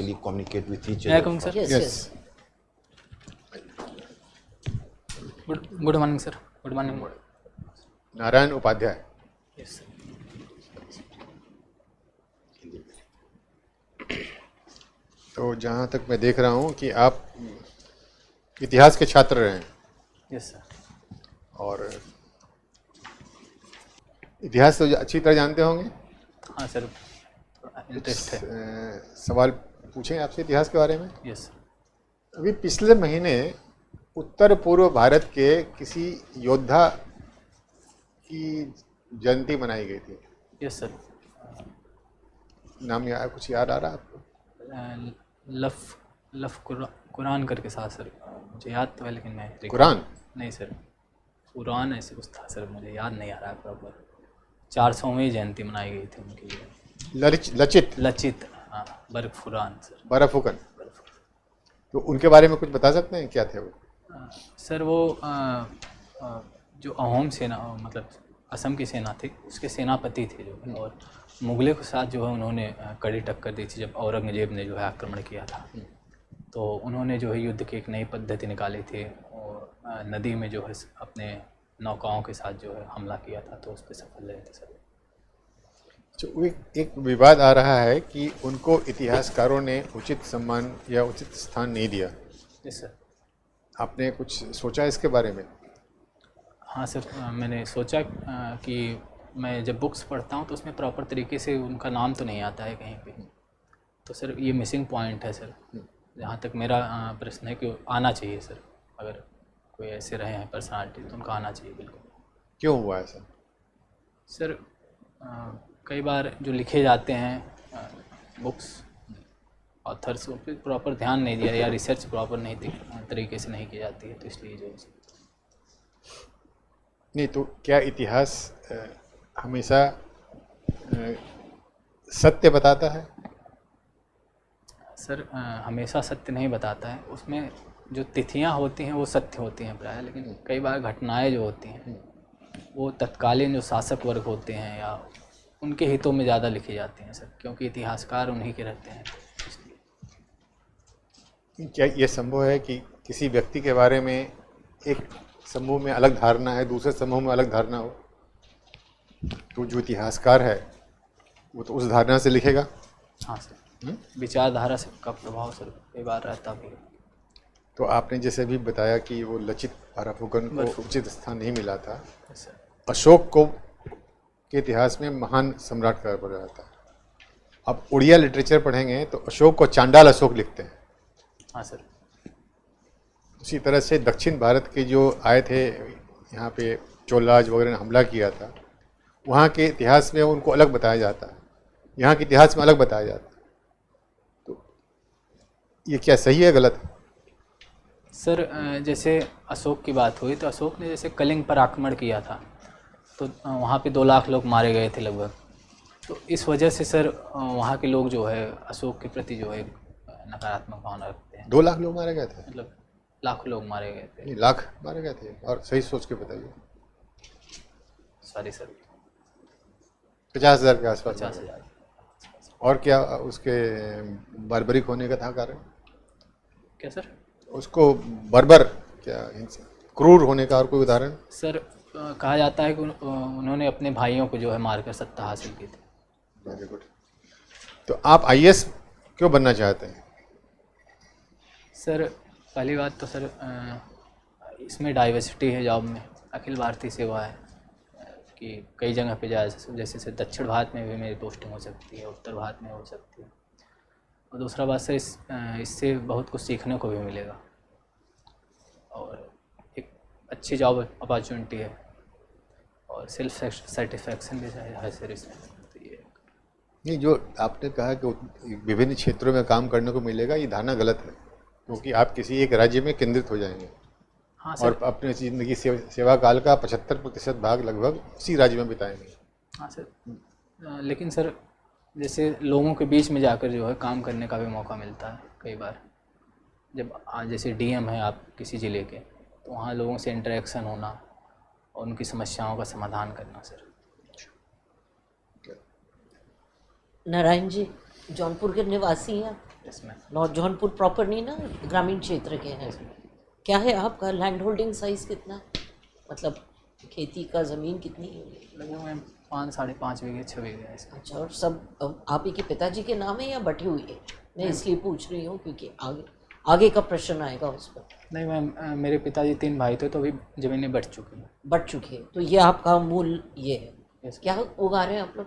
actually communicate with each May I other. come, sir? Yes. Good morning, sir. Good morning. Narayan Upadhyay. Yes, sir. तो जहाँ तक मैं देख रहा हूँ कि आप इतिहास के छात्र रहे हैं Yes, sir. और इतिहास तो अच्छी तरह जानते होंगे. हाँ सर, इंटरेस्ट है. सवाल पूछें आपसे इतिहास के बारे में. Yes sir. अभी पिछले महीने उत्तर पूर्व भारत के किसी योद्धा की जयंती मनाई गई थी. Yes sir. नाम कुछ याद आ रहा है आपको? लफ कुरान करके साथ सर, मुझे याद तो है लेकिन मैं कुरान नहीं सर, कुरान ऐसे कुछ था सर, मुझे याद नहीं आ रहा है प्रॉपर. 400वीं जयंती मनाई गई थी उनकी. लचित हाँ, बरफुरान सर. बरफुकन. तो उनके बारे में कुछ बता सकते हैं, क्या थे वो? सर वो जो अहोम सेना, मतलब असम की सेना थी, उसके सेनापति थे जो, और मुगलों के साथ जो है उन्होंने कड़ी टक्कर दी थी जब औरंगजेब ने जो है आक्रमण किया था. तो उन्होंने जो है युद्ध की एक नई पद्धति निकाली थी और नदी में जो है अपने नौकाओं के साथ जो है हमला किया था, तो उस पर सफल रहे थे सर. तो एक विवाद आ रहा है कि उनको इतिहासकारों ने उचित सम्मान या उचित स्थान नहीं दिया. जी सर. आपने कुछ सोचा इसके बारे में? हाँ सर, मैंने सोचा कि मैं जब बुक्स पढ़ता हूँ तो उसमें प्रॉपर तरीके से उनका नाम तो नहीं आता है कहीं पे. तो सर ये मिसिंग पॉइंट है सर. जहाँ तक मेरा प्रश्न है कि आना चाहिए सर, अगर कोई ऐसे रहे हैं पर्सनालिटी तो उनका आना चाहिए बिल्कुल. क्यों हुआ ऐसा? सर कई बार जो लिखे जाते हैं बुक्स ऑथर्स, उन पर प्रॉपर ध्यान नहीं दिया या रिसर्च प्रॉपर नहीं तरीके से नहीं की जाती है, तो इसलिए जो नहीं. तो क्या इतिहास हमेशा सत्य बताता है? सर हमेशा सत्य नहीं बताता है. उसमें जो तिथियां होती हैं वो सत्य होती हैं प्राय, लेकिन कई बार घटनाएं जो होती हैं वो तत्कालीन जो शासक वर्ग होते हैं या उनके हितों में ज़्यादा लिखी जाती हैं सर, क्योंकि इतिहासकार उन्हीं के रहते हैं. क्या ये संभव है कि किसी व्यक्ति के बारे में एक समूह में अलग धारणा है, दूसरे समूह में अलग धारणा हो, तो जो इतिहासकार है वो तो उस धारणा से लिखेगा? हाँ सर. विचारधारा से का प्रभाव सर कई बार रहता भी है. तो आपने जैसे भी बताया कि वो लचित बरफुकन को उचित स्थान नहीं मिला था. अशोक को के इतिहास में महान सम्राट कहा जाता है. अब उड़िया लिटरेचर पढ़ेंगे तो अशोक को चांडाल अशोक लिखते हैं. हाँ सर. उसी तरह से दक्षिण भारत के जो आए थे यहाँ पे चोलाज वगैरह ने हमला किया था, वहाँ के इतिहास में उनको अलग बताया जाता है, यहाँ के इतिहास में अलग बताया जाता है. तो ये क्या सही है गलत है? सर जैसे अशोक की बात हुई तो अशोक ने जैसे कलिंग पर आक्रमण किया था तो वहाँ पे 2 लाख लोग मारे गए थे लगभग. तो इस वजह से सर वहाँ के लोग जो है अशोक के प्रति जो है नकारात्मक भावना रखते हैं. 2 लाख लोग मारे गए थे? मतलब लाखों लोग मारे गए थे. नहीं, लाख मारे गए थे. और सही सोच के बताइए. सॉरी सर, 50,000 के आसपास. 50,000. और क्या उसके बर्बरिक होने का था कारण? क्या सर? उसको बर्बर क्या क्रूर होने का और कोई उदाहरण? सर कहा जाता है कि उन्होंने अपने भाइयों को जो है मारकर सत्ता हासिल की थी. Very good. तो आप आईएएस क्यों बनना चाहते हैं? सर पहली बात तो सर इसमें डाइवर्सिटी है जॉब में, अखिल भारतीय सेवा है कि कई जगह पे जैसे दक्षिण भारत में भी मेरी पोस्टिंग हो सकती है, उत्तर भारत में हो सकती है. और दूसरा बात सर इससे बहुत कुछ सीखने को भी मिलेगा और एक अच्छी जॉब अपॉर्चुनिटी है और सेल्फ सेटिस्फैक्शन भी है सर इसमें. तो ये नहीं, जो आपने कहा कि विभिन्न क्षेत्रों में काम करने को मिलेगा, ये धारणा गलत है, क्योंकि आप किसी एक राज्य में केंद्रित हो जाएंगे. हाँ सर. और अपने ज़िंदगी सेवा काल का 75% भाग लगभग उसी राज्य में बिताएंगे. हाँ सर. लेकिन सर जैसे लोगों के बीच में जाकर जो है काम करने का भी मौका मिलता है कई बार. जब जैसे डीएम है आप किसी ज़िले के, तो वहाँ लोगों से इंटरेक्शन होना और उनकी समस्याओं का समाधान करना सर. नारायण जी जौनपुर के निवासी हैं आप? इसमें नॉर्थ जौनपुर प्रॉपर नहीं ना, ग्रामीण क्षेत्र के हैं। क्या है आपका लैंड होल्डिंग साइज कितना है? मतलब खेती का ज़मीन कितनी है? लगभग मैम 5-5.5 बीघे 6 बीघे है इसका। अच्छा, और सब आप ही के पिताजी के नाम है या बटी हुई है? मैं इसलिए पूछ रही हूँ क्योंकि आगे का प्रश्न आएगा उस पर। नहीं मैम, मेरे पिताजी 3 भाई थे तो अभी ज़मीनें बढ़ चुकी हैं। बढ़ चुकी है, तो ये आपका मूल ये है। Yes. क्या उगा रहे हैं आप लोग?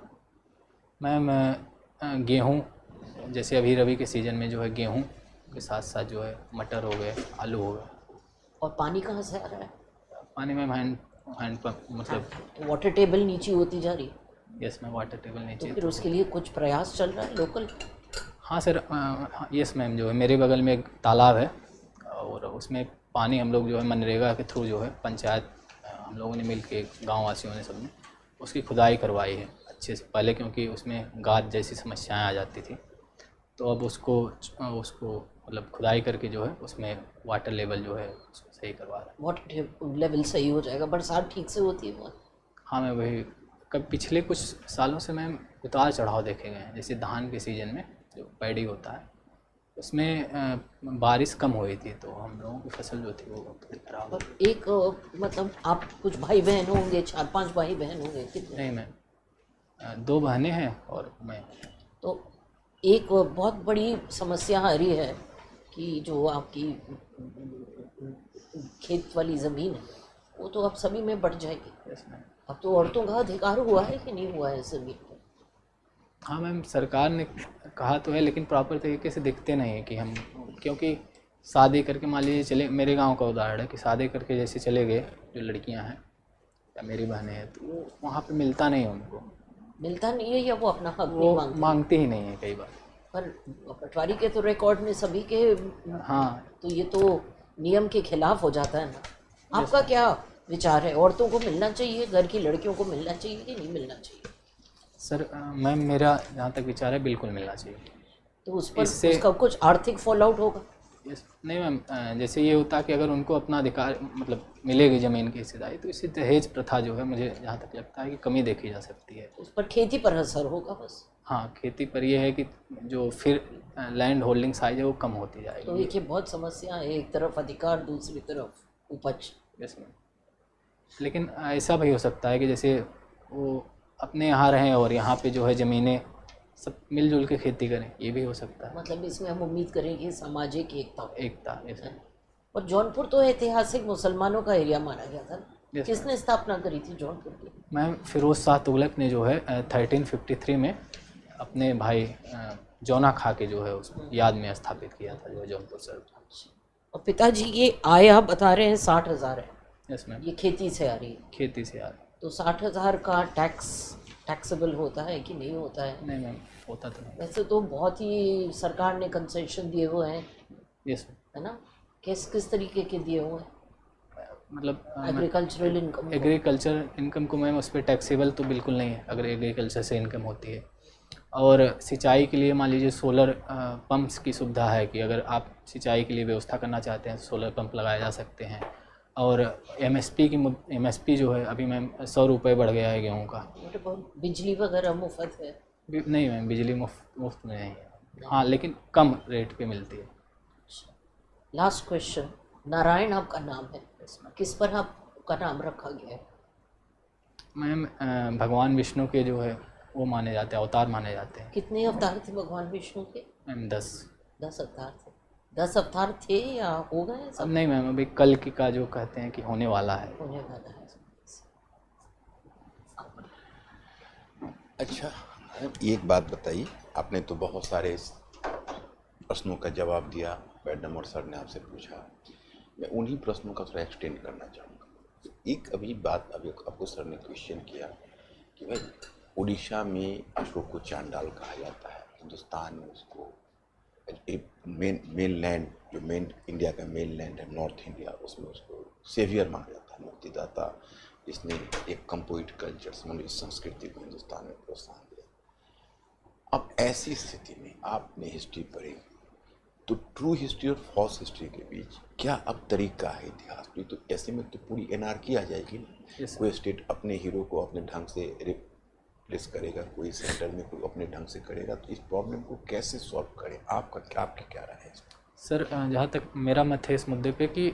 मैम गेहूँ, जैसे अभी रबी के सीज़न में जो है गेहूँ के साथ साथ जो है मटर हो गए, आलू हो गए। और पानी कहाँ से आ रहा है? पानी में हैंड पंप मतलब तो वाटर टेबल नीचे होती जा रही है, यस मैम, वाटर टेबल तो नीचे। फिर उसके लिए कुछ प्रयास चल रहा है लोकल? हाँ सर, यस मैम, जो है मेरे बगल में एक तालाब है और उसमें पानी हम लोग जो है मनरेगा के थ्रू जो है पंचायत हम लोगों ने मिल के गाँव वासियों ने सबने उसकी खुदाई करवाई है अच्छे से पहले, क्योंकि उसमें गाद जैसी समस्याएं आ जाती थी। तो अब उसको मतलब खुदाई करके जो है उसमें वाटर लेवल जो है उसको सही करवा रहा है। वाटर लेवल सही हो जाएगा, बरसात ठीक से होती है वहाँ? हाँ मैं वही, कब पिछले कुछ सालों से मैम उतार चढ़ाव देखे गए हैं। जैसे धान के सीज़न में जो पैडी होता है उसमें बारिश कम हुई थी तो हम लोगों की फसल जो थी वो थोड़ी खराब हो और एक मतलब आप कुछ भाई बहन होंगे, 4-5 भाई बहन होंगे, कितने? नहीं मैम, 2 बहनें हैं और मैं। तो एक बहुत बड़ी समस्या आ रही है कि जो आपकी खेत वाली ज़मीन है वो तो अब सभी में बढ़ जाएगी। Yes ma'am. अब तो औरतों का अधिकार हुआ है कि नहीं हुआ है इस ज़मीन पर? हाँ मैम, सरकार ने कहा तो है लेकिन प्रॉपर तरीके से दिखते नहीं है कि हम, क्योंकि शादी करके मान लीजिए चले, मेरे गांव का उदाहरण है कि शादी करके जैसे चले गए जो लड़कियां हैं या मेरी बहनें हैं तो वो वहाँ पे मिलता नहीं है उनको, मिलता नहीं है या वो अपना हक नहीं वो मांगते? मांगते ही नहीं है कई बार। पर पटवारी के तो रिकॉर्ड में सभी के, हाँ तो ये तो नियम के खिलाफ हो जाता है ना। आपका क्या विचार है, औरतों को मिलना चाहिए, घर की लड़कियों को मिलना चाहिए कि नहीं मिलना चाहिए? सर मैम, मेरा जहाँ तक विचार है बिल्कुल मिलना चाहिए। तो उस पर इससे उसका कुछ आर्थिक फॉल आउट होगा? नहीं मैम, जैसे ये होता कि अगर उनको अपना अधिकार मतलब मिलेगी ज़मीन की हिस्सेदारी तो इससे दहेज प्रथा जो है मुझे जहाँ तक लगता है कि कमी देखी जा सकती है। उस पर खेती पर असर होगा बस। हाँ, खेती पर यह है कि जो फिर लैंड होल्डिंग साइज है वो कम होती तो जाएगी। देखिए बहुत समस्या है, एक तरफ अधिकार दूसरी तरफ उपज। यस मैम, लेकिन ऐसा भी हो सकता है कि जैसे वो अपने यहाँ रहें और यहाँ पे जो है ज़मीनें सब मिलजुल के खेती करें, ये भी हो सकता है। मतलब इसमें हम उम्मीद करेंगे सामाजिक एकता हो। एकता, यस मैम। और जौनपुर तो ऐतिहासिक मुसलमानों का एरिया माना गया था। Yes, किसने स्थापना करी थी जौनपुर की? मैम, फिरोज शाह तुगलक ने जो है 1353 में अपने भाई जौना खा के जो है उस याद में स्थापित किया था जो है जौनपुर शहर। और पिताजी ये आय आप बता रहे हैं 60,000 है, यस मैम, ये खेती से आ रही है, खेती से यार। तो 60,000 का टैक्सेबल होता है कि नहीं होता है? नहीं मैम, होता तो नहीं। वैसे तो बहुत ही सरकार ने कंसेशन दिए हुए हैं, यस है ना? किस तरीके के दिए हुए हैं? मतलब एग्रीकल्चरल इनकम? एग्रीकल्चर इनकम को मैम उस पर टैक्सेबल तो बिल्कुल नहीं है अगर एग्रीकल्चर से इनकम होती है। और सिंचाई के लिए मान लीजिए सोलर पंप्स की सुविधा है कि अगर आप सिंचाई के लिए व्यवस्था करना चाहते हैं तो सोलर पंप लगाए जा सकते हैं। और एमएसपी जो है अभी मैम 100 रुपये बढ़ गया है गेहूँ का। बिजली वगैरह मुफ्त है? नहीं मैम, बिजली मुफ्त में नहीं है, हाँ लेकिन कम रेट पे मिलती है। लास्ट क्वेश्चन, नारायण आपका नाम है, किस पर आपका नाम रखा गया है? मैम, भगवान विष्णु के जो है वो माने जाते हैं, अवतार माने जाते हैं। कितने अवतार थे भगवान विष्णु के? मैम 10 अवतार थे। 10 अवतार थे या हो गए सब? नहीं मैम, अभी कल की का जो कहते हैं कि होने वाला है। होने वाला है। अच्छा, एक बात बताइए, आपने तो बहुत सारे प्रश्नों का जवाब दिया, मैडम और सर ने आपसे पूछा, मैं उन्हीं प्रश्नों का थोड़ा एक्सटेंड करना चाहूँगा। एक अभी आपको सर ने क्वेश्चन किया कि भाई उड़ीसा में अशोक को चांडाल कहा जाता है, हिंदुस्तान में उसको मेन लैंड जो मेन इंडिया का मेन लैंड है नॉर्थ इंडिया, उसमें उसको सेवियर माना जाता है, मुक्तिदाता, जिसने एक कंपोजिट कल्चर मनुष्य संस्कृति को हिंदुस्तान में प्रोत्साहन दिया। अब ऐसी स्थिति में आपने हिस्ट्री पढ़ी, तो ट्रू हिस्ट्री और फॉल्स हिस्ट्री के बीच क्या अब तरीका है इतिहास में? तो ऐसे में तो पूरी एनार्की आ जाएगी ना। Yes, कोई स्टेट अपने हीरो को अपने ढंग से प्लेस करेगा, कोई सेंटर में कोई अपने ढंग से करेगा, तो इस प्रॉब्लम को कैसे सॉल्व करें? आपकी क्या राय है इस पर? सर जहाँ तक मेरा मत है इस मुद्दे पे कि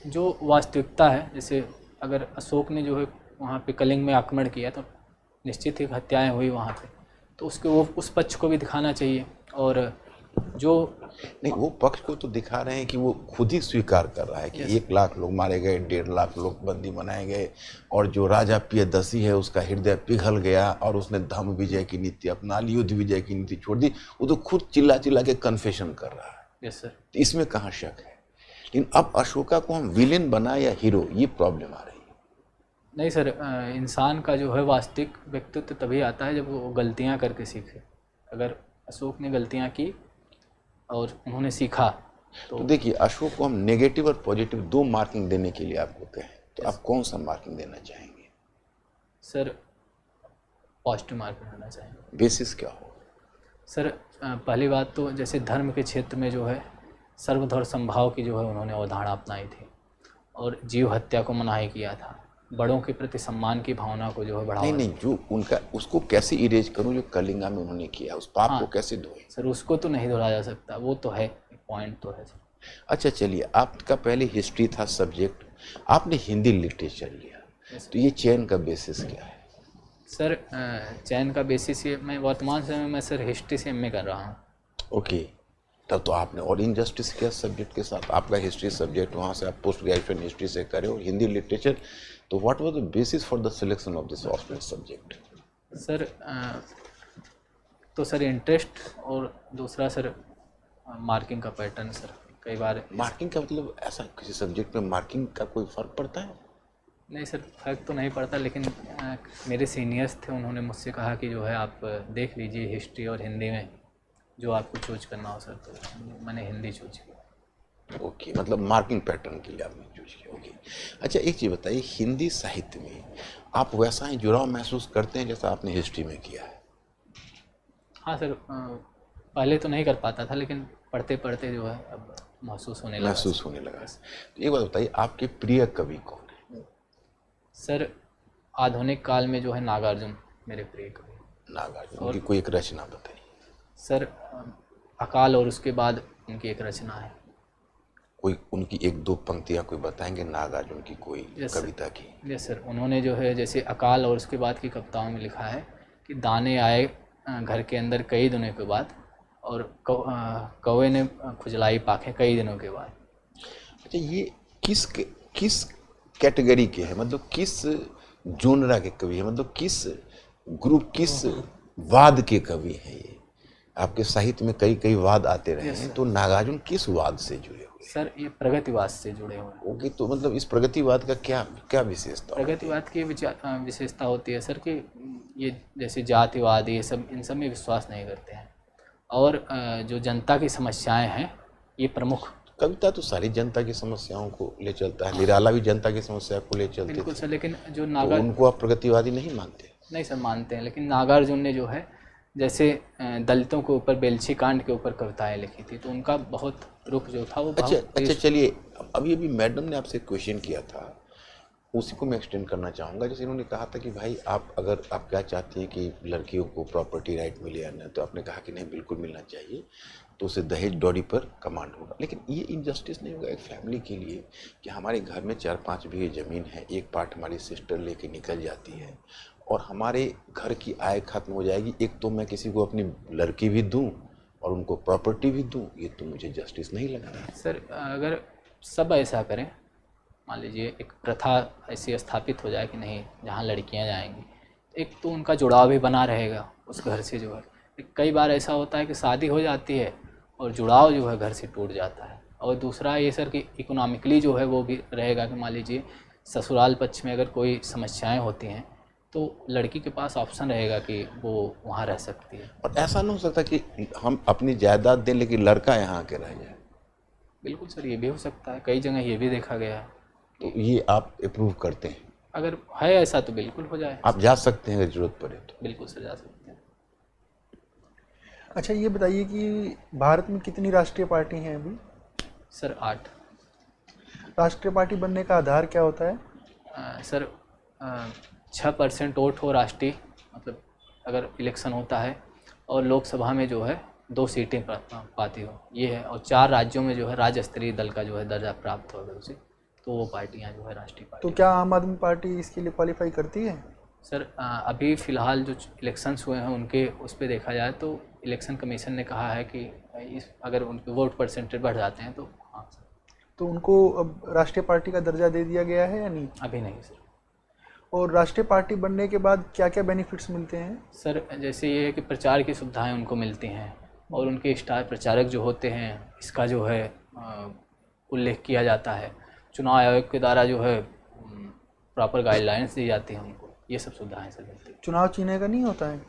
जो वास्तविकता है, जैसे अगर अशोक ने जो है वहाँ पे कलिंग में आक्रमण किया तो निश्चित ही हत्याएं हुई वहाँ पे, तो उसके वो उस पक्ष को भी दिखाना चाहिए। और जो नहीं, वो पक्ष को तो दिखा रहे हैं कि वो खुद ही स्वीकार कर रहा है कि 1 लाख लोग मारे गए, 1.5 लाख लोग बंदी बनाए गए, और जो राजा प्रियदर्शी है उसका हृदय पिघल गया और उसने धर्म विजय की नीति अपना ली, युद्ध विजय की नीति छोड़ दी। वो तो खुद चिल्ला चिल्ला के कन्फेशन कर रहा है। Yes sir. तो इसमें कहाँ शक है? लेकिन अब अशोका को हम विलेन बनाए या हीरो, ये प्रॉब्लम आ रही है। नहीं सर, इंसान का जो है वास्तविक व्यक्तित्व तभी आता है जब वो गलतियाँ करके सीखे। अगर अशोक ने गलतियाँ की और उन्होंने सीखा तो देखिए, अशोक को हम नेगेटिव और पॉजिटिव 2 मार्किंग देने के लिए आपको कहें तो आप कौन सा मार्किंग देना चाहेंगे? सर पॉजिटिव मार्किंग देना चाहेंगे। बेसिस क्या हो? सर पहली बात तो जैसे धर्म के क्षेत्र में जो है सर्वधर्म समभाव की जो है उन्होंने अवधारणा अपनाई थी और जीव हत्या को मनाही किया था। बड़ों के प्रति सम्मान की भावना को जो है बढ़ावा। नहीं, जो उनका, उसको कैसे इरेज करूं जो कलिंगा में उन्होंने किया, उस पाप को कैसे धोए? सर उसको तो नहीं धोया जा सकता, वो तो है, पॉइंट तो है सर। अच्छा चलिए, आपका पहले हिस्ट्री था सब्जेक्ट, आपने हिंदी लिटरेचर लिया, तो ये चयन का बेसिस क्या है? सर चयन का बेसिस ये, मैं वर्तमान समय में सर हिस्ट्री से एमए कर रहा हूँ। ओके, तब तो आपने और इनजस्टिस किया सब्जेक्ट के साथ। आपका हिस्ट्री सब्जेक्ट, वहाँ से आप पोस्ट ग्रेजुएशन हिस्ट्री से करे और हिंदी लिटरेचर, तो what was the basis for the selection of this optional subject? Sir तो सर इंटरेस्ट, और दूसरा सर मार्किंग का पैटर्न। सर कई बार मार्किंग का मतलब ऐसा, किसी सब्जेक्ट में मार्किंग का कोई फ़र्क पड़ता है? नहीं सर, फर्क तो नहीं पड़ता, लेकिन मेरे सीनियर्स थे, उन्होंने मुझसे कहा कि जो है आप देख लीजिए हिस्ट्री और हिंदी में जो आपको चूज करना हो सर, तो मैंने हिंदी चूज किया। ओके, मतलब मार्किंग पैटर्न के लिए आपने चूज किया। ओके, अच्छा एक चीज़ बताइए, हिंदी साहित्य में आप वैसा ही जुड़ाव महसूस करते हैं जैसा आपने हिस्ट्री में किया है? हाँ सर, पहले तो नहीं कर पाता था, लेकिन पढ़ते पढ़ते जो है अब महसूस होने लगा। तो एक बात बताइए, आपके प्रिय कवि कौन है? सर आधुनिक काल में जो है नागार्जुन मेरे प्रिय कवि। नागार्जुन, उनकी कोई एक रचना बताइए। सर अकाल और उसके बाद उनकी एक रचना है। कोई उनकी 1-2 पंक्तियाँ कोई बताएंगे नागार्जुन की कोई कविता की? यस सर, उन्होंने जो है जैसे अकाल और उसके बाद की कविताओं में लिखा है कि दाने आए घर के अंदर कई दिनों के बाद, और कौवे ने खुजलाई पाखें कई दिनों के बाद। अच्छा, ये किस कैटेगरी के हैं, मतलब किस जोनरा के कवि हैं, मतलब किस ग्रुप, किस वाद के कवि हैं ये? आपके साहित्य में कई वाद आते रहे हैं, तो नागार्जुन किस वाद से जुड़े हुए? सर ये प्रगतिवाद से जुड़े हुए हैं। ओके, तो मतलब इस प्रगतिवाद का क्या विशेषता? प्रगतिवाद की विशेषता होती है सर कि ये जैसे जातिवाद, ये सब, इन सब में विश्वास नहीं करते हैं, और जो जनता की समस्याएं हैं ये प्रमुख। कविता तो सारी जनता की समस्याओं को ले चलता है, निराला भी जनता की समस्या को ले चलते बिल्कुल थे। सर, लेकिन जो तो उनको आप प्रगतिवादी नहीं मानते? नहीं सर, मानते हैं, लेकिन नागार्जुन ने जो है जैसे दलितों के ऊपर, बेलछी कांड के ऊपर कविताएं लिखी थी, तो उनका बहुत रुख जो था वो अच्छा चलिए, अभी मैडम ने आपसे क्वेश्चन किया था, उसी को मैं एक्सटेंड करना चाहूँगा। जैसे इन्होंने कहा था कि भाई अगर आप क्या चाहती हैं कि लड़कियों को प्रॉपर्टी राइट मिले या ना, तो आपने कहा कि नहीं, बिल्कुल मिलना चाहिए, तो उसे दहेज डॉडी पर कमांड होगा। लेकिन ये इनजस्टिस नहीं होगा एक फैमिली के लिए कि हमारे घर में 4-5 बीघे ज़मीन है, एक पार्ट हमारी सिस्टर लेके निकल जाती है और हमारे घर की आय खत्म हो जाएगी, एक तो मैं किसी को अपनी लड़की भी दूँ और उनको प्रॉपर्टी भी दूँ, ये तो मुझे जस्टिस नहीं लग रहा है। सर अगर सब ऐसा करें, मान लीजिए एक प्रथा ऐसी स्थापित हो जाए कि नहीं जहाँ लड़कियाँ जाएंगी, एक तो उनका जुड़ाव भी बना रहेगा उस घर से जो है। कई बार ऐसा होता है कि शादी हो जाती है और जुड़ाव जो है घर से टूट जाता है। और दूसरा ये सर कि इकोनॉमिकली जो है वो भी रहेगा कि मान लीजिए ससुराल पक्ष में अगर कोई समस्याएं होती हैं तो लड़की के पास ऑप्शन रहेगा कि वो वहाँ रह सकती है। और ऐसा नहीं हो सकता कि हम अपनी जायदाद दें लेकिन लड़का यहाँ आके रह जाए? बिल्कुल सर, ये भी हो सकता है, कई जगह ये भी देखा गया है। तो ये आप अप्रूव करते हैं? अगर है ऐसा तो बिल्कुल हो जाए। आप जा सकते हैं अगर जरूरत पड़े तो? बिल्कुल सर, जा सकते हैं। अच्छा, ये बताइए कि भारत में कितनी राष्ट्रीय पार्टी हैं अभी? सर 8। राष्ट्रीय पार्टी बनने का आधार क्या होता है? सर 6% वोट हो राष्ट्रीय, मतलब अगर इलेक्शन होता है और लोकसभा में जो है 2 सीटें पाती हो, ये है। और 4 राज्यों में जो है राज्य स्तरीय दल का जो है दर्जा प्राप्त हो अगर उसे, तो वो पार्टियां जो है राष्ट्रीय पार्टी। तो क्या आम आदमी पार्टी इसके लिए क्वालिफाई करती है? सर अभी फ़िलहाल जो इलेक्शंस हुए हैं उनके उस पर देखा जाए तो इलेक्शन कमीशन ने कहा है कि अगर उनके वोट परसेंटेज बढ़ जाते हैं तो हाँ सर। तो उनको अब राष्ट्रीय पार्टी का दर्जा दे दिया गया है या नहीं? अभी नहीं सर। और राष्ट्रीय पार्टी बनने के बाद क्या क्या बेनिफिट्स मिलते हैं? सर जैसे ये है कि प्रचार की सुविधाएं उनको मिलती हैं और उनके स्टार प्रचारक जो होते हैं इसका जो है उल्लेख किया जाता है। चुनाव आयोग के द्वारा जो है प्रॉपर गाइडलाइंस दी जाती हैं उनको, ये सब सुविधाएं सर मिलती हैं। चुनाव चिन्ह का नहीं होता है?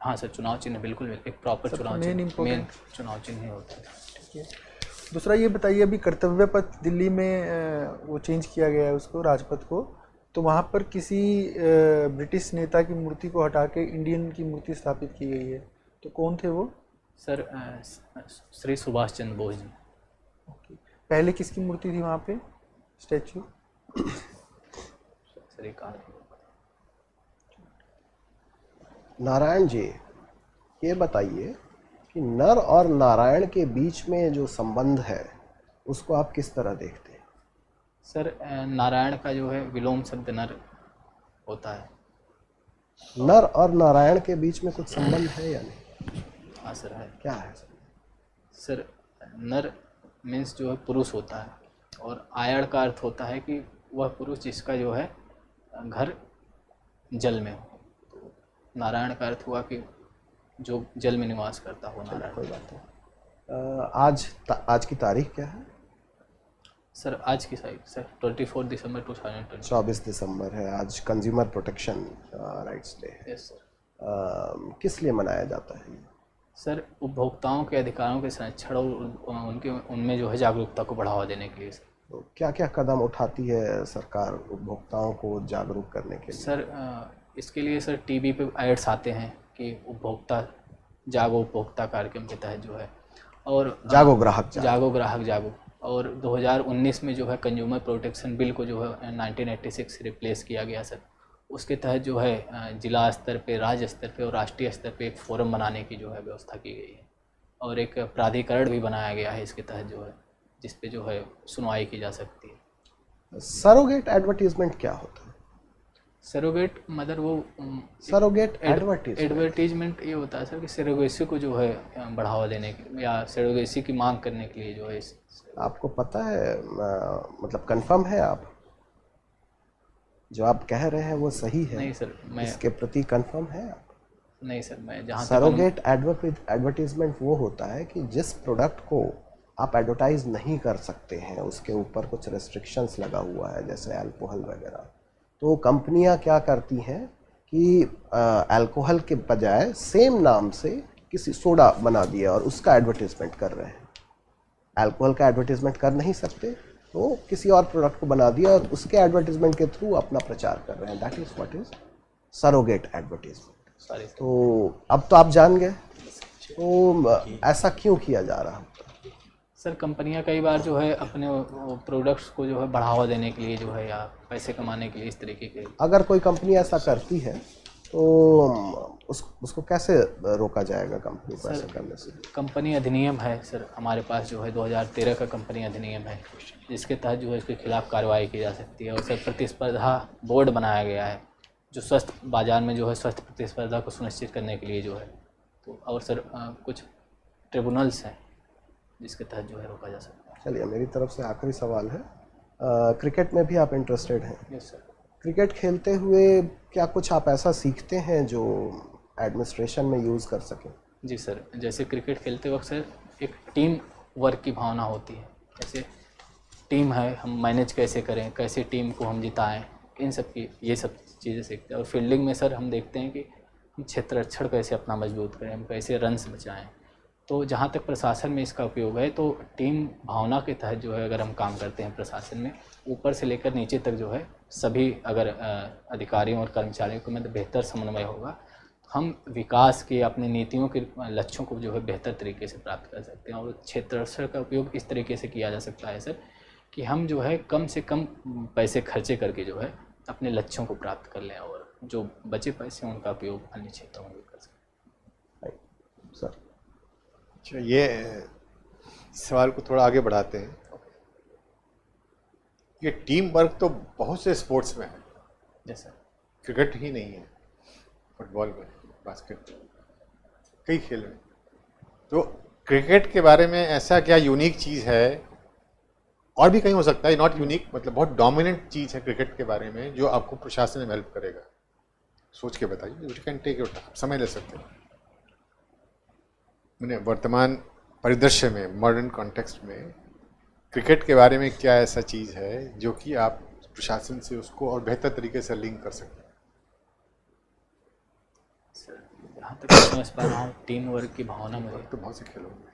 हाँ सर, चुनाव चिन्ह बिल्कुल एक प्रॉपर चुनाव चिन्ह, मेन चुनाव चिन्ह ही होता है। ठीक है। दूसरा ये बताइए, अभी कर्तव्य पथ दिल्ली में वो चेंज किया गया है उसको, राजपथ को, तो वहाँ पर किसी ब्रिटिश नेता की मूर्ति को हटा के इंडियन की मूर्ति स्थापित की गई है, तो कौन थे वो? सर श्री सुभाष चंद्र बोस जी। पहले किसकी मूर्ति थी वहाँ पे, स्टैचू? सर एक नारायण जी, ये बताइए कि नर और नारायण के बीच में जो संबंध है उसको आप किस तरह देखते हैं? सर नारायण का जो है विलोम शब्द नर होता है। नर और नारायण के बीच में कुछ संबंध है या नहीं? हाँ सर है। क्या है? सर नर मीन्स जो है पुरुष होता है और आयण का अर्थ होता है कि वह पुरुष जिसका जो है घर जल में हो। तो नारायण का अर्थ हुआ कि जो जल में निवास करता हो नारायण। कोई बात नहीं। आज की तारीख क्या है? सर आज की तारीख सर 24 दिसंबर 2020। 24 दिसंबर है आज, कंज्यूमर प्रोटेक्शन राइट्स डे है। Yes sir. किस लिए मनाया जाता है? सर उपभोक्ताओं के अधिकारों के संरक्षण और उनमें जो है जागरूकता को बढ़ावा देने के लिए। तो क्या क्या कदम उठाती है सरकार उपभोक्ताओं को जागरूक करने के लिए? सर इसके लिए सर टीवी पे एड्स आते हैं कि उपभोक्ता जागो उपभोक्ता कार्यक्रम के तहत जो है, और जागो ग्राहक जागो। और 2019 में जो है कंज्यूमर प्रोटेक्शन बिल को जो है 1986 से रिप्लेस किया गया सर। उसके तहत जो है जिला स्तर पे, राज्य स्तर पे और राष्ट्रीय स्तर पे एक फोरम बनाने की जो है व्यवस्था की गई है और एक प्राधिकरण भी बनाया गया है इसके तहत जो है, जिस पे जो है सुनवाई की जा सकती है। सरोगेट एडवर्टीजमेंट क्या होता है? सरोगेट मदर वो सरोगेट एडवर्टीजमेंट ये होता है सर कि सरोगेसी को जो है बढ़ावा देने के या सरोगेसी की मांग करने के लिए जो है। आपको पता है, मतलब कंफर्म है आप जो आप कह रहे हैं वो सही है? नहीं सर, मैं इसके प्रति कंफर्म है आप? नहीं सर, मैं जहाँ सरोगेट एडवर्टीजमेंट वो होता है कि जिस प्रोडक्ट को आप एडवर्टाइज नहीं कर सकते हैं उसके ऊपर कुछ रेस्ट्रिक्शंस लगा हुआ है, जैसे अल्कोहल वगैरह। तो कंपनियां क्या करती हैं कि अल्कोहल के बजाय सेम नाम से किसी सोडा बना दिया और उसका एडवर्टीजमेंट कर रहे हैं। अल्कोहल का एडवर्टीजमेंट कर नहीं सकते तो किसी और प्रोडक्ट को बना दिया और उसके एडवर्टीजमेंट के थ्रू अपना प्रचार कर रहे हैं। That is what is surrogate advertisement. तो अब तो आप जान गए, तो ऐसा क्यों किया जा रहा है? सर कंपनियां कई बार जो है अपने प्रोडक्ट्स को जो है बढ़ावा देने के लिए जो है या पैसे कमाने के लिए इस तरीके के। अगर कोई कंपनी ऐसा करती है तो उसको कैसे रोका जाएगा कंपनी को ऐसा करने से? कंपनी अधिनियम है सर हमारे पास जो है 2013 का कंपनी अधिनियम है, जिसके तहत जो है इसके खिलाफ कार्रवाई की जा सकती है। और सर प्रतिस्पर्धा बोर्ड बनाया गया है जो स्वस्थ बाजार में जो है स्वस्थ प्रतिस्पर्धा को सुनिश्चित करने के लिए जो है। तो और सर कुछ ट्रिब्यूनल्स हैं जिसके तहत जो है रोका जा सकता है। चलिए, मेरी तरफ से आखिरी सवाल है, क्रिकेट में भी आप इंटरेस्टेड हैं? Yes sir. क्रिकेट खेलते हुए क्या कुछ आप ऐसा सीखते हैं जो एडमिनिस्ट्रेशन में यूज़ कर सकें? जी सर, जैसे क्रिकेट खेलते वक्त सर एक टीम वर्क की भावना होती है, जैसे टीम है हम मैनेज कैसे करें, कैसे टीम को हम जिताएं, इन सब की ये सब चीज़ें सीखते हैं। और फील्डिंग में सर हम देखते हैं कि हम क्षेत्ररक्षण कैसे अपना मजबूत करें, हम कैसे रन्स बचाएं। तो जहाँ तक प्रशासन में इसका उपयोग है तो टीम भावना के तहत जो है अगर हम काम करते हैं प्रशासन में, ऊपर से लेकर नीचे तक जो है सभी अगर अधिकारियों और कर्मचारियों को मतलब बेहतर समन्वय होगा, हम विकास के अपनी नीतियों के लक्ष्यों को जो है बेहतर तरीके से प्राप्त कर सकते हैं। और क्षेत्ररक्षण का उपयोग इस तरीके से किया जा सकता है सर कि हम जो है कम से कम पैसे खर्चे करके जो है अपने लक्ष्यों को प्राप्त कर लें और जो बचे पैसे हैं उनका उपयोग अन्य क्षेत्रों में भी कर सकते सर अच्छा, ये सवाल को थोड़ा आगे बढ़ाते हैं। ये टीम वर्क तो बहुत से स्पोर्ट्स में है, हैं। जैसे क्रिकेट ही नहीं है, फुटबॉल में, बास्केट, कई खेल में। तो क्रिकेट के बारे में ऐसा क्या यूनिक चीज़ है, और भी कहीं हो सकता है, नॉट यूनिक, मतलब बहुत डोमिनेंट चीज़ है क्रिकेट के बारे में जो आपको प्रशासन में हेल्प करेगा? सोच के बताइए, you can take your time, समय ले सकते हैं। मैंने वर्तमान परिदृश्य में, मॉडर्न कॉन्टेक्स्ट में क्रिकेट के बारे में क्या ऐसा चीज़ है जो कि आप प्रशासन से उसको और बेहतर तरीके से लिंक कर सकते हैं? जहाँ तक मैं समझ पा रहा हूँ टीम वर्क की भावना मुझे, तो बहुत से खेलों में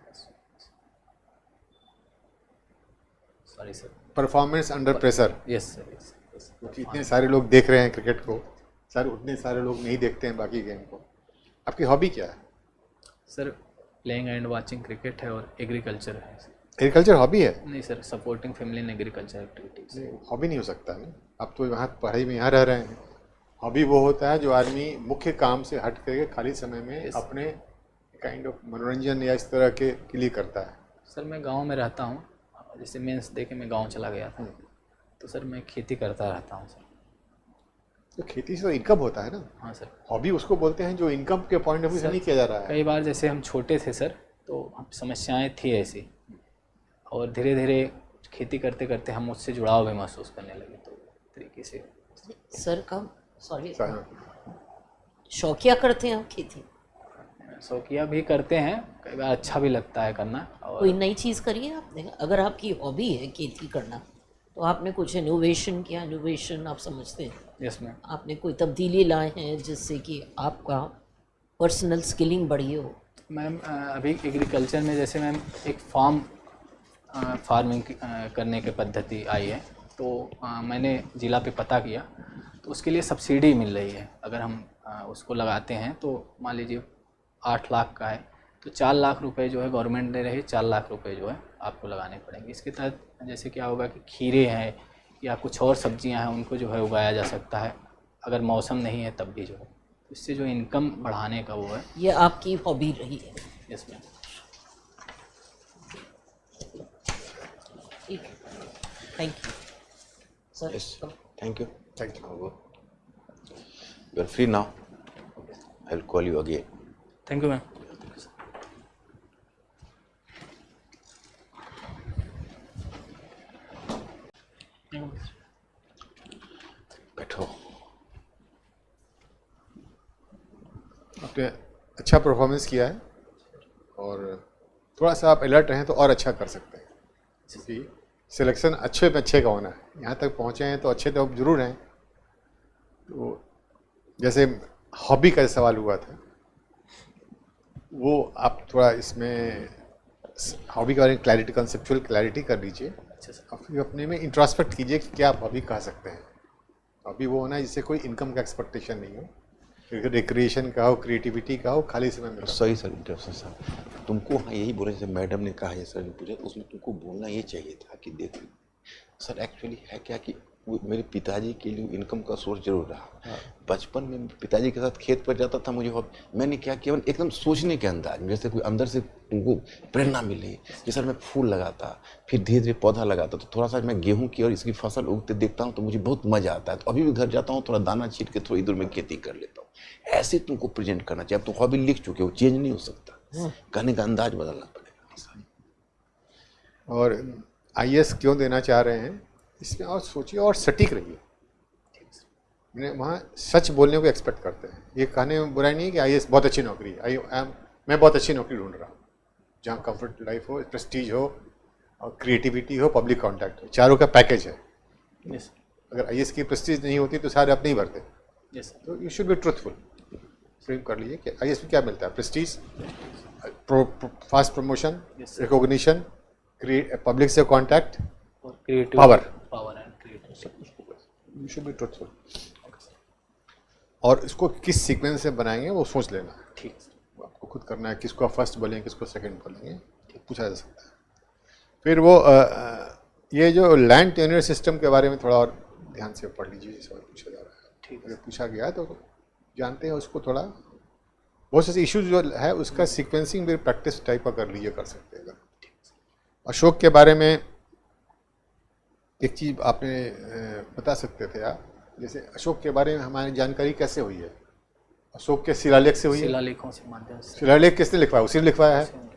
sorry sir, performance under pressure, yes sir, yes क्योंकि इतने सारे लोग देख रहे हैं क्रिकेट को, उतने सारे लोग नहीं देखते हैं बाकी गेम को। आपकी हॉबी क्या है? Sir, playing and watching cricket है और एग्रीकल्चर है। एग्रीकल्चर हॉबी है? नहीं sir, supporting family in agriculture activities. Hobby नहीं हो सकता है, आप तो वहाँ पढ़ाई में यहाँ रह रहे हैं। हॉबी वो होता है जो आदमी मुख्य काम से हट करके खाली समय में अपने काइंड ऑफ मनोरंजन या इस तरह के लिए करता है। सर, मैं गांव में रहता हूँ, जैसे मेंस दे के मैं गांव चला गया था, तो सर मैं खेती करता रहता हूँ सर। तो खेती से तो इनकम होता है ना? हाँ सर। हॉबी उसको बोलते हैं जो इनकम के पॉइंट ऑफ व्यू से नहीं किया जा रहा है। कई बार जैसे हम छोटे थे सर, तो हम समस्याएं थी ऐसी, और धीरे धीरे खेती करते करते हम उससे जुड़ाव भी महसूस करने लगे, तो तरीके से। सर कम सॉरी, हाँ। शौकिया करते हैं आप खेती? शौकिया भी करते हैं, कई बार अच्छा भी लगता है करना। और कोई नई चीज़ करी है आपने? अगर आपकी हॉबी है खेती करना, तो आपने कुछ इनोवेशन किया? इनोवेशन आप समझते हैं? Yes ma'am. आपने कोई तब्दीली लाए हैं जिससे कि आपका पर्सनल स्किलिंग बढ़ी हो? मैम, अभी एग्रीकल्चर में जैसे मैम एक फार्मिंग करने की पद्धति आई है, तो मैंने ज़िला पे पता किया, तो उसके लिए सब्सिडी मिल रही है। अगर हम उसको लगाते हैं तो मान लीजिए 8 लाख का है, तो 4 लाख रुपए जो है गवर्नमेंट दे रही है, 4 लाख रुपए जो है आपको लगाने पड़ेंगे। इसके तहत जैसे क्या होगा कि खीरे हैं या कुछ और सब्जियां हैं, उनको जो है उगाया जा सकता है, अगर मौसम नहीं है तब भी जो है। इससे जो इनकम बढ़ाने का वो है। ये आपकी हॉबी रही है? Yes ma'am. ठीक है, thank you sir. Yes, thank you. Thank you. You are free now. I will call you again. Thank you ma'am. बैठो। आपने अच्छा परफॉर्मेंस किया है, और थोड़ा सा आप अलर्ट रहें तो और अच्छा कर सकते हैं, क्योंकि सिलेक्शन अच्छे में अच्छे का होना है। यहाँ तक पहुँचे हैं तो अच्छे तो आप जरूर हैं। तो जैसे हॉबी का सवाल हुआ था, वो आप थोड़ा इसमें हॉबी के बारे में क्लैरिटी, कंसेप्चुअल क्लैरिटी कर लीजिए। अच्छा सर। आप अपने में इंट्रोस्पेक्ट कीजिए कि क्या आप हॉबी कह सकते हैं। हॉबी वो होना है जिससे कोई इनकम का एक्सपेक्टेशन नहीं हो, रिक्रिएशन का हो, क्रिएटिविटी का हो, खाली समय में। सही सर, इंटरेस्ट सर। तुमको हाँ यही बोले, जैसे मैडम ने कहा है, सर ने पूछा, उसमें तुमको बोलना ये चाहिए था कि देखो सर, एक्चुअली है क्या कि वो मेरे पिताजी के लिए इनकम का सोर्स जरूर रहा। बचपन में पिताजी के साथ खेत पर जाता था, मुझे मैंने क्या किया, एकदम सोचने के अंदाज में, जैसे कोई अंदर से तुमको प्रेरणा मिले कि सर मैं फूल लगाता, फिर धीरे धीरे पौधा लगाता, तो थोड़ा सा मैं गेहूं की और इसकी फसल उगते देखता हूं तो मुझे बहुत मजा आता है। तो अभी भी घर जाता हूँ, थोड़ा दाना छीट के थोड़ी दूर में खेती कर लेता हूँ। ऐसे तुमको प्रेजेंट करना चाहिए। अब तुम हॉबी लिख चुके हो, चेंज नहीं हो सकता, कहने का अंदाज बदलना पड़ेगा। और IAS क्यों देना चाह रहे हैं इसमें और सोचिए और सटीक रहिए। मैंने वहाँ सच बोलने को एक्सपेक्ट करते हैं। ये कहने में बुराई नहीं है कि IAS बहुत अच्छी नौकरी है, मैं बहुत अच्छी नौकरी ढूंढ रहा हूँ जहाँ कंफर्ट लाइफ हो, प्रेस्टीज हो और क्रिएटिविटी हो, पब्लिक कॉन्टैक्ट हो, चारों का पैकेज है। यस अगर IAS की प्रेस्टीज नहीं होती तो सारे आप नहीं भरते। Yes sir. तो you should be truthful. Frame कर लीजिए कि IAS में क्या मिलता है, prestige, fast promotion, recognition, public से कॉन्टैक्ट और creative power and creative. You should be truthful. और इसको किस सीक्वेंस से बनाएंगे वो सोच लेना है। ठीक। वो आपको खुद करना है, किसको फर्स्ट बोलेंगे, किसको सेकंड बोलेंगे, पूछा जा सकता है। फिर वो ये जो लैंड टेन्योर सिस्टम के बारे में थोड़ा और ध्यान से पढ़ लीजिए, सवाल पूछा जा रहा है। अगर पूछा गया तो जानते हैं उसको। थोड़ा बहुत से इश्यूज जो है उसका सीक्वेंसिंग भी प्रैक्टिस टाइप का कर लीजिए, कर सकते हैं। अशोक के बारे में एक चीज़ आपने बता सकते थे आप, जैसे अशोक के बारे में हमारी जानकारी कैसे हुई है? अशोक के शिलालेख से हुई है। शिलालेखों से माध्यम से। शिलालेख किसने लिखवाया? उसी ने लिखवाया है।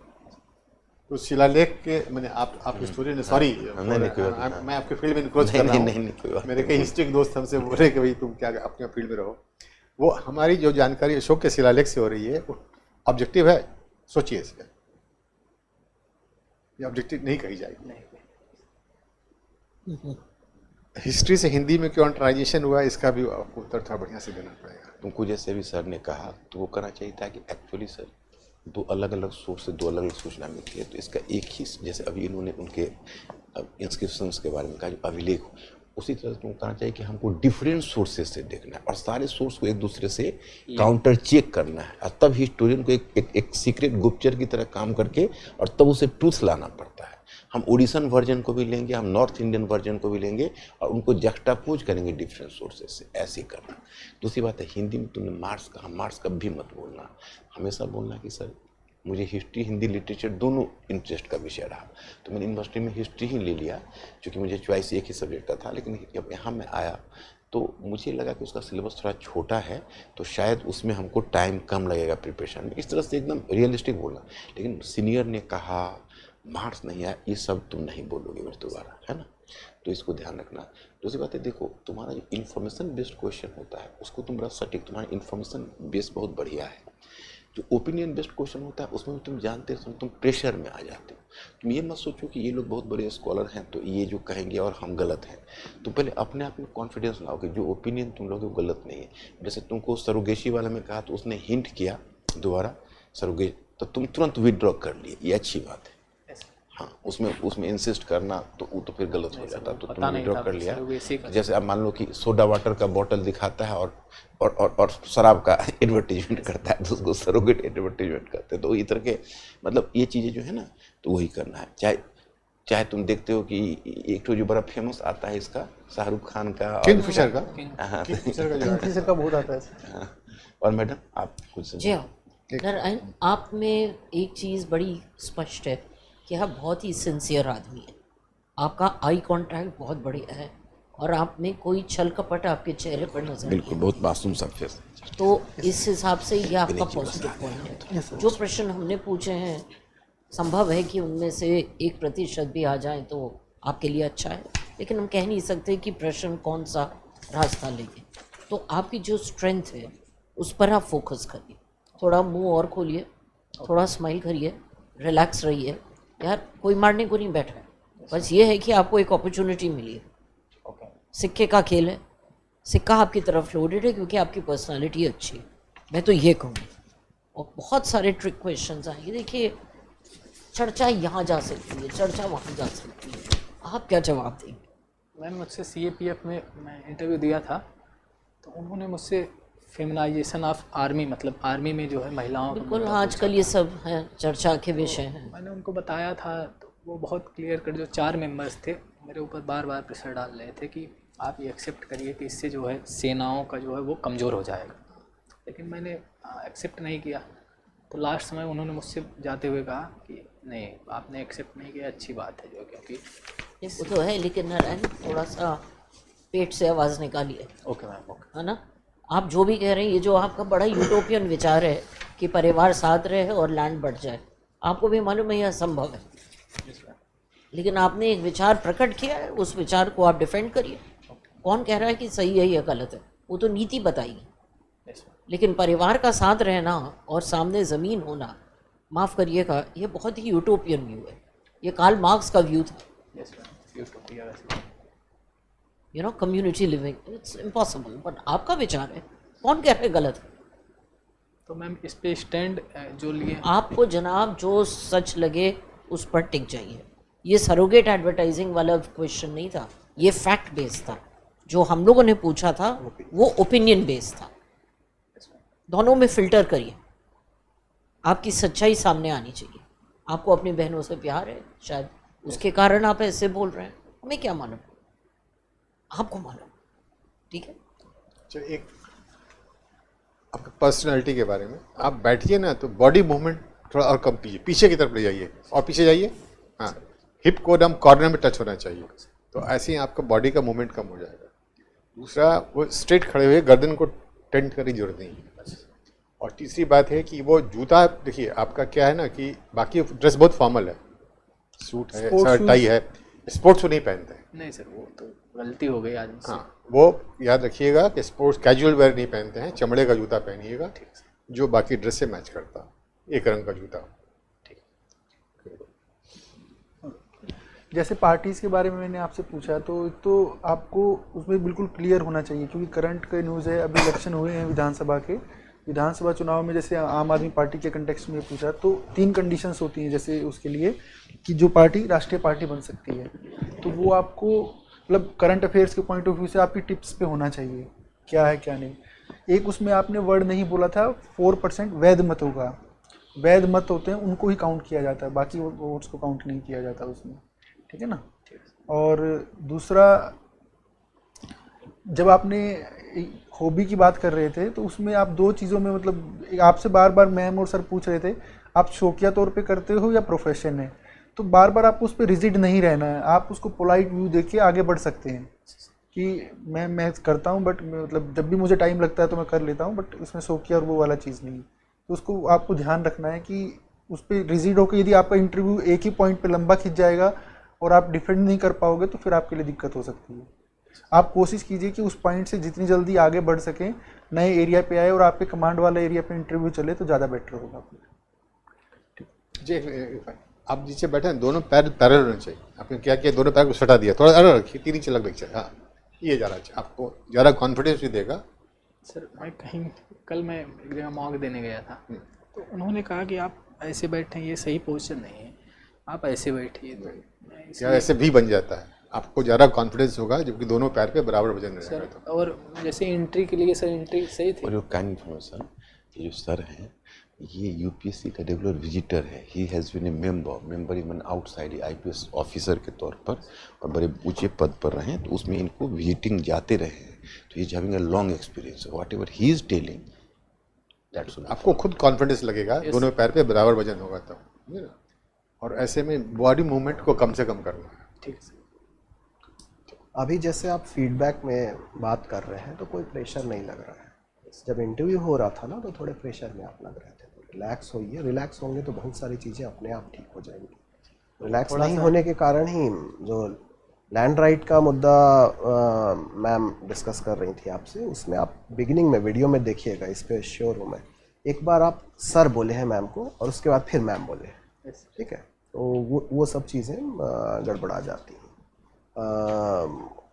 तो शिलालेख के मैंने आप हिस्टोरियन, सॉरी मैं आपके फील्ड में इनक्रोच कर रहा हूँ। मेरे कई हिस्ट्री के दोस्त हमसे बोल रहे कि भाई तुम क्या अपने फील्ड में रहो। वो हमारी जो जानकारी अशोक के शिलालेख से हो रही है वो ऑब्जेक्टिव है। सोचिए इसमें, ये ऑब्जेक्टिव नहीं कही जाएगी। हिस्ट्री से हिंदी में क्यों ट्रांजिशन हुआ इसका भी आपको उत्तर थोड़ा बढ़िया से देना पड़ेगा। तुमको जैसे भी सर ने कहा तो वो करना चाहिए था कि एक्चुअली सर दो अलग अलग सोर्स से दो अलग अलग सूचना मिलती है, तो इसका एक ही, जैसे अभी इन्होंने उनके इंस्क्रिप्शंस के बारे में कहा जो अभिलेख, उसी तरह से तुमको करना चाहिए कि हमको डिफरेंट सोर्सेज से देखना है और सारे सोर्स को एक दूसरे से काउंटर चेक करना है, और तब हिस्टोरियन को एक सीक्रेट गुप्तचर की तरह काम करके और तब उसे ट्रूथ लाना पड़ता है। हम ओडिशन वर्जन को भी लेंगे, हम नॉर्थ इंडियन वर्जन को भी लेंगे और उनको जक्स्टापोज करेंगे डिफरेंट सोर्सेज से, ऐसे ही करना। दूसरी बात है, हिंदी में तुमने मार्क्स कहा, मार्क्स कभी मत बोलना, हमेशा बोलना कि सर मुझे हिस्ट्री हिंदी लिटरेचर दोनों इंटरेस्ट का विषय रहा, तो मैंने यूनिवर्सिटी में हिस्ट्री ही ले लिया क्योंकि मुझे चॉइस एक ही सब्जेक्ट का था। लेकिन जब यहाँ मैं आया तो मुझे लगा कि उसका सिलेबस थोड़ा छोटा है तो शायद उसमें हमको टाइम कम लगेगा प्रिपरेशन में, इस तरह से एकदम रियलिस्टिक बोलना। लेकिन सीनियर ने कहा मार्क्स नहीं आया, ये सब तुम नहीं बोलोगे मेरे दोबारा, है ना, तो इसको ध्यान रखना। दूसरी बात है, देखो तुम्हारा जो इन्फॉर्मेशन बेस्ड क्वेश्चन होता है उसको तुम बड़ा सटीक, तुम्हारा इन्फॉर्मेशन बेस बहुत बढ़िया है। जो ओपिनियन बेस्ड क्वेश्चन होता है उसमें तुम जानते हो तुम प्रेशर में आ जाते हो। तुम ये मत सोचो कि ये लोग बहुत बड़े स्कॉलर हैं तो ये जो कहेंगे और हम गलत हैं। तुम पहले अपने आप में कॉन्फिडेंस लाओ कि जो ओपिनियन तुम लोगे वो गलत नहीं है। जैसे तुमको सरोगेशी वाला में कहा तो उसने हिंट किया दोबारा सरोगे तो तुम तुरंत विदड्रॉ कर लिए, ये अच्छी बात है। हाँ, उसमें इंसिस्ट करना तो फिर गलत हो जाता, तो तुमने विदड्रॉ कर लिया। जैसे अब मान लो कि सोडा वाटर का बोतल दिखाता है और शराब का एडवर्टीजमेंट करता है तो उसको सरोगेट एडवर्टीजमेंट करते हैं। तो इस तरह के मतलब ये चीज़ें जो है ना तो वही करना है। चाहे तुम देखते हो कि एक तो जो बड़ा फेमस आता है इसका शाहरुख खान का किंगफिशर का, किंगफिशर का बहुत आता है। और मैडम आप कुछ जी हाँ, नारायण आप में एक चीज़ बड़ी स्पष्ट है कि आप बहुत ही सिंसियर आदमी हैं। आपका आई कांटेक्ट बहुत बढ़िया है और आप में कोई छल कपट आपके चेहरे पर नजर नहीं बिल्कुल बहुत मासूम सा फेस। तो इस हिसाब से ये आपका पॉजिटिव पॉइंट है। जो प्रश्न हमने पूछे हैं संभव है कि उनमें से 1% भी आ जाए तो आपके लिए अच्छा है, लेकिन हम कह नहीं सकते कि प्रश्न कौन सा रास्ता लेंगे। तो आपकी जो स्ट्रेंथ है उस पर आप फोकस करिए, थोड़ा मुंह और खोलिए, थोड़ा स्माइल करिए, रिलैक्स रहिए। यार कोई मारने को नहीं बैठा है, बस ये है कि आपको एक अपॉर्चुनिटी मिली है। सिक्के का खेल है, सिक्का आपकी तरफ लोडेड है क्योंकि आपकी पर्सनालिटी अच्छी है, मैं तो ये कहूँगी। और बहुत सारे ट्रिक क्वेश्चंस आएंगे। देखिए चर्चा यहाँ जा सकती है, चर्चा वहाँ जा सकती है, आप क्या जवाब देंगे? मैम मुझसे CAPF में मैं इंटरव्यू दिया था तो उन्होंने मुझसे फेमिनाइजेशन ऑफ आर्मी, मतलब आर्मी में जो है महिलाओं का बिल्कुल आजकल ये सब है चर्चा के विषय हैं। मैंने उनको बताया था तो वो बहुत क्लियर कर, जो 4 मेंबर्स थे मेरे ऊपर बार बार प्रेशर डाल रहे थे कि आप ये एक्सेप्ट करिए कि इससे जो है सेनाओं का जो है वो कमज़ोर हो जाएगा, लेकिन मैंने एक्सेप्ट नहीं किया। तो लास्ट समय उन्होंने मुझसे जाते हुए कहा कि नहीं आपने एक्सेप्ट नहीं किया, अच्छी बात है जो, क्योंकि वो तो है, लेकिन नारायण थोड़ा सा पेट से आवाज़ निकालिए। Okay ma'am, okay. है ना, आप जो भी कह रहे हैं ये जो आपका बड़ा यूटोपियन विचार है कि परिवार साथ रहे और लैंड बढ़ जाए, आपको भी मालूम है यह असंभव है, लेकिन आपने एक विचार प्रकट किया है, उस विचार को आप डिफेंड करिए। कौन कह रहा है कि सही है या गलत है, वो तो नीति बताएगी, लेकिन परिवार का साथ रहना और सामने ज़मीन होना, माफ़ करिएगा, ये बहुत ही यूटोपियन व्यू है। ये कार्ल मार्क्स का व्यू था, you know, community living, it's impossible. But आपका विचार है, कौन कह रहा है गलत है? तो मैम इस पे स्टैंड जो लिए आपको जनाब जो सच लगे उस पर टिक जाइए। ये सरोगेट एडवर्टाइजिंग वाला क्वेश्चन नहीं था, ये फैक्ट बेस्ड था। जो हम लोगों ने पूछा था वो ओपिनियन बेस्ड था। दोनों में फिल्टर करिए, आपकी सच्चाई सामने आनी चाहिए। आपको अपनी बहनों से प्यार है, शायद उसके कारण आप ऐसे बोल रहे हैं, हमें क्या मालूम, आपको मालूम, ठीक है। चलिए एक आपकी पर्सनालिटी के बारे में, आप बैठिए ना तो बॉडी मूवमेंट थोड़ा और कम कीजिए, पीछे की तरफ ले जाइए और पीछे जाइए, हाँ हिप को एकदम कॉर्नर में टच होना चाहिए, तो ऐसे ही आपका बॉडी का मूवमेंट कम हो जाएगा। दूसरा, वो स्ट्रेट खड़े हुए गर्दन को टेंट करने की जरूरत नहीं है। और तीसरी बात है कि वो जूता, देखिए आपका क्या है ना कि बाकी ड्रेस बहुत फॉर्मल है, सूट है, शर्ट टाई है, स्पोर्ट्स शू नहीं पहनते हैं। नहीं सर, वो तो गलती हो गई आदमी से। हाँ, वो याद रखिएगा कि स्पोर्ट्स कैजुअल वेयर नहीं पहनते हैं, चमड़े का जूता पहनिएगा जो बाकी ड्रेस से मैच करता हो, एक रंग का जूता। जैसे पार्टीज़ के बारे में मैंने आपसे पूछा, तो आपको उसमें बिल्कुल क्लियर होना चाहिए, क्योंकि करंट का न्यूज़ है, अभी इलेक्शन हुए हैं विधानसभा चुनाव में। जैसे आम आदमी पार्टी के कंटेक्स्ट में पूछा तो 3 कंडीशंस होती हैं जैसे उसके लिए कि जो पार्टी राष्ट्रीय पार्टी बन सकती है, तो वो आपको मतलब करंट अफेयर्स के पॉइंट ऑफ व्यू से आपकी टिप्स पे होना चाहिए, क्या है क्या नहीं। एक उसमें आपने वर्ड नहीं बोला था, 4% वैध मत होगा, वैध मत होते हैं उनको ही काउंट किया जाता है, बाकी वोट्स को काउंट नहीं किया जाता उसमें, ठीक है ना। और दूसरा, जब आपने हॉबी की बात कर रहे थे तो उसमें आप 2 चीज़ों में, मतलब आपसे बार बार मैम और सर पूछ रहे थे आप शौकिया तौर पे करते हो या प्रोफेशन है, तो बार बार आपको उस पर रिजिड नहीं रहना है, आप उसको पोलाइट व्यू देख के आगे बढ़ सकते हैं कि मैं करता हूँ, बट मतलब जब भी मुझे टाइम लगता है तो मैं कर लेता हूँ, बट उसमें शौकिया और वो वाला चीज़ नहीं। तो उसको आपको ध्यान रखना है कि उस पर रिजिड होकर यदि आपका इंटरव्यू एक ही पॉइंट पर लंबा खिंच जाएगा और आप डिफेंड नहीं कर पाओगे तो फिर आपके लिए दिक्कत हो सकती है। आप कोशिश कीजिए कि उस पॉइंट से जितनी जल्दी आगे बढ़ सकें, नए एरिया पे आए और आपके कमांड वाले एरिया पे इंटरव्यू चले तो ज़्यादा बेटर होगा। जी, आप जिससे बैठे हैं दोनों पैर पैरेलल होने चाहिए। आपने क्या किया, दोनों पैर को सटा दिया, थोड़ा अलग रखिए, 3 इंच अलग रखिए, हाँ ये ज़्यादा अच्छा, आपको ज़्यादा कॉन्फिडेंस भी देगा। सर मैं कल मैं एक जगह मॉक देने गया था, तो उन्होंने कहा कि आप ऐसे बैठे, ये सही पोजीशन नहीं है, आप ऐसे बैठिए। तो या ऐसे भी बन जाता है, आपको ज़्यादा कॉन्फिडेंस होगा जबकि दोनों पैर पे बराबर वजन रहेगा। सर और जैसे एंट्री के लिए सर एंट्री सही थी। और जो काइंड इन्फॉर्मेशन, ये जो सर हैं ये यूपीएससी का रेगुलर विजिटर है, he has been a member even outside IPS officer के तौर पर, और बड़े ऊंचे पद पर रहे हैं, तो उसमें इनको विजिटिंग जाते रहे हैं, तो he is having a long experience, what ever he is telling that's आपको खुद कॉन्फिडेंस लगेगा, दोनों पैर पे बराबर वजन होगा तब। और ऐसे में बॉडी मूवमेंट को कम से कम करना है। ठीक है। अभी जैसे आप फीडबैक में बात कर रहे हैं तो कोई प्रेशर नहीं लग रहा है, जब इंटरव्यू हो रहा था ना तो थोड़े प्रेशर में आप लग रहे थे, तो रिलैक्स होइए, रिलैक्स होंगे तो बहुत सारी चीज़ें अपने आप ठीक हो जाएंगी। रिलैक्स नहीं होने के कारण ही जो लैंड राइट का मुद्दा मैम डिस्कस कर रही थी आपसे, उसमें आप बिगिनिंग में वीडियो में देखिएगा, इस पर श्योर हूँ मैं, एक बार आप सर बोले हैं मैम को और उसके बाद फिर मैम बोले, ठीक है, तो वो सब चीज़ें गड़बड़ा जाती हैं।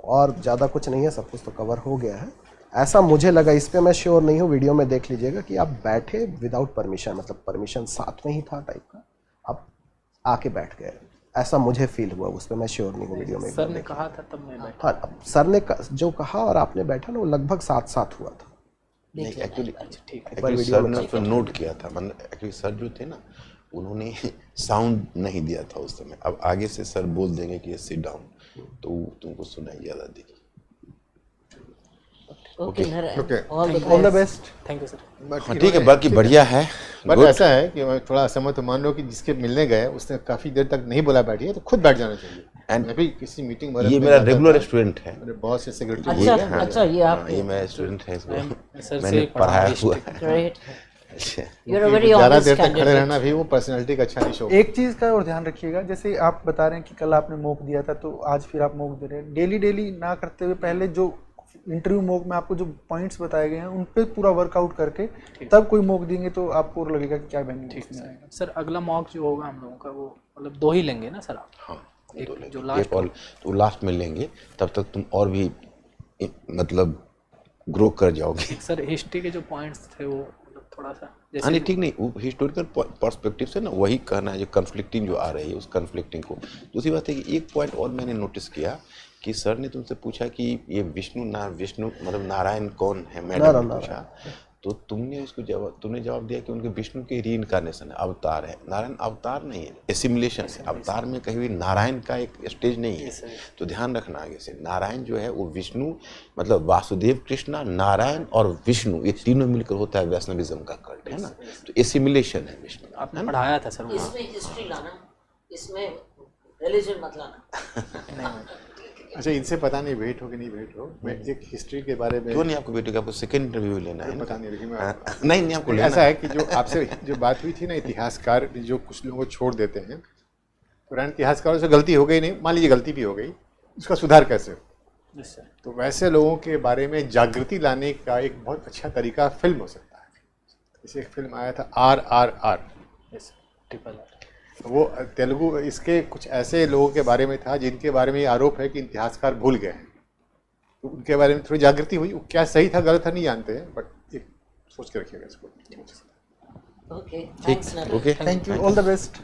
और ज़्यादा कुछ नहीं है, सब कुछ तो कवर हो गया है, ऐसा मुझे लगा, इस पर मैं श्योर नहीं हूँ, वीडियो में देख लीजिएगा कि आप बैठे विदाउट परमिशन, मतलब परमिशन साथ में ही था टाइप का, आप आके बैठ गए, ऐसा मुझे फील हुआ, उस पर मैं श्योर नहीं हूँ, वीडियो में सर ने कहा था तब मैं बैठा। हाँ, सर ने जो कहा और आपने बैठा ना वो लगभग साथ साथ हुआ था। नहीं एक्चुअली ठीक है। एक्चुअली सर ने उसको नोट किया था, मतलब एक्चुअली सर जो थे ना उन्होंने साउंड नहीं दिया था उस समय, अब आगे से सर बोल देंगे कि सिट डाउन, तो तुमको सुनाई ज़्यादा देगी। Okay okay, all the best. Thank you sir. हाँ ठीक है, बाकी बढ़िया है। But Good. ऐसा है कि मैं थोड़ा असहमत मान लो कि जिसके मिलने गए उसने काफ़ी देर तक नहीं बोला बैठिए, तो खुद बैठ जाना चाहिए। And मैं भी किसी मीटिंग ये मेरा रेगुलर स्टूडेंट है, मेरे बॉस या सेक्रेटरी अच्छा अच्छा, ये आप ये मेरा स्टूडेंट है, इसको सर मैंने से पढ़ाया हुआ है। ग्रेट, अच्छा, यू आर अ वेरी ज़्यादा ऑनेस्ट देर तक खड़े कैंडिडेट। रहना भी वो पर्सनैलिटी का अच्छा नहीं शो। एक चीज़ का और ध्यान रखिएगा, जैसे आप बता रहे हैं कि कल आपने मॉक दिया था तो आज फिर आप मॉक दे रहे हैं, डेली ना करते हुए पहले जो इंटरव्यू मॉक में आपको जो पॉइंट्स बताए गए हैं उन पे पूरा वर्कआउट करके तब कोई मॉक देंगे तो आपको और लगेगा कि क्या बेनिफिट आएगा। सर अगला मॉक जो होगा हम लोगों का वो मतलब 2 ही लेंगे ना सर आप? हाँ एक दो लेंगे, जो लास्ट एक और तो लास्ट में लेंगे, तब तक तुम और भी मतलब ग्रो कर जाओगे। सर हिस्ट्री के जो पॉइंट्स थे वो मतलब थोड़ा सा हाँ जैसे नहीं ठीक नहीं, वो हिस्टोरिकल पर्सपेक्टिव से ना वही कहना है, जो कन्फ्लिक्टिंग जो आ रही है उस कन्फ्लिक्टिंग को। दूसरी बात है कि एक पॉइंट और मैंने नोटिस किया कि सर ने तुमसे पूछा कि ये विष्णु मतलब नारायण कौन है, मैडम ने पूछा, तो तुमने जवाब दिया कि उनके विष्णु के रीइंकार्नेशन है, अवतार है। नारायण अवतार नहीं है, एसिमुलेशन है। अवतार में कहीं भी नारायण का एक स्टेज नहीं है। तो ध्यान रखना आगे से, नारायण जो है वो विष्णु, मतलब वासुदेव कृष्णा, नारायण और विष्णु, ये तीनों मिलकर होता है वैष्णविज्म का कल्ट, है ना। तो एसिमुलेशन है विष्णु। आपने पढ़ाया था सर वहाँ। इसमें हिस्ट्री लाना, इसमें रिलीजन मत लाना। अच्छा, इनसे पता नहीं भेंट हो कि नहीं भेंट हो, मैं एक हिस्ट्री के बारे में क्यों नहीं आपको बेटे का, आपको सेकंड इंटरव्यू लेना है ना? पता नहीं, लेकिन मैं नहीं आपको लेना ऐसा है कि जो आपसे जो बात हुई थी ना, इतिहासकार जो कुछ लोगों को छोड़ देते हैं, पुराने इतिहासकारों से गलती हो गई नहीं, मान लीजिए गलती भी हो गई, उसका सुधार कैसे हो। तो वैसे लोगों के बारे में जागृति लाने का एक बहुत अच्छा तरीका फिल्म हो सकता है। जैसे एक फिल्म आया था RRR, वो तेलुगु, इसके कुछ ऐसे लोगों के बारे में था जिनके बारे में आरोप है कि इतिहासकार भूल गए हैं। तो उनके बारे में थोड़ी जागृति हुई। क्या सही था गलत था नहीं जानते हैं, बट एक सोच के रखिएगा इसको। Okay, thanks. Okay, thank you, all the best.